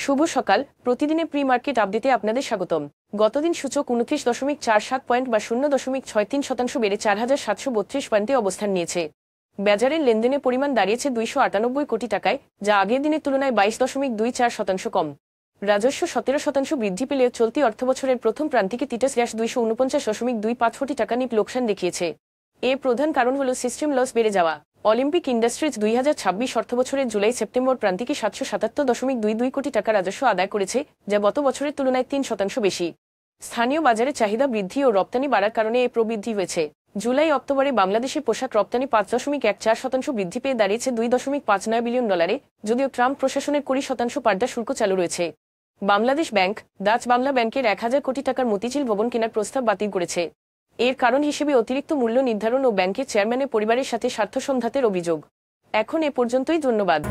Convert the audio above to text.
শুভ সকাল। প্রতিদিনের pre market আপডেটে আপনাদের স্বাগতম। গতদিন সূচক 29.47 পয়েন্ট বা 0.63% বেড়ে 4,732 পয়েন্টে অবস্থান নিয়েছে। বাজারের লেনদেনের পরিমাণ দাঁড়িয়েছে 298 কোটি টাকায়, যা আগের দিনের তুলনায় 22.24% কম। রাজস্ব 17% বৃদ্ধি পেলেও চলতি অর্থবছরের প্রথম প্রান্তিকে তিটাস 249.25 কোটি টাকা নিয়ে লোকসান দেখিয়েছে। এর প্রধান কারণ হল সিস্টেম লস বেড়ে যাওয়া। অলিম্পিক ইন্ডাস্ট্রিজ 2026 অর্থবছরের জুলাই সেপ্টেম্বর প্রান্তিকে 777.22 কোটি টাকা রাজস্ব আদায় করেছে, যা গত বছরের তুলনায় 3% বেশি। স্থানীয় বাজারে চাহিদা বৃদ্ধি ও রপ্তানি বাড়ার কারণে এ প্রবৃদ্ধি হয়েছে। জুলাই অক্টোবরে বাংলাদেশে পোশাক রপ্তানি 5.14% বৃদ্ধি পেয়ে দাঁড়িয়েছে $2.59 বিলিয়ন, যদিও ট্রাম্প প্রশাসনের 20% পাল্টা শুল্ক চালু রয়েছে। বাংলাদেশ ব্যাংক ডাচ বাংলা ব্যাংকের 1,000 কোটি টাকার মতিঝিল ভবন কেনার প্রস্তাব বাতিল করেছে। এর কারণ হিসেবে অতিরিক্ত মূল্য নির্ধারণ ও ব্যাংকের চেয়ারম্যানের পরিবারের সাথে স্বার্থ সংঘাতের অভিযোগ। এখন এ পর্যন্তই, ধন্যবাদ।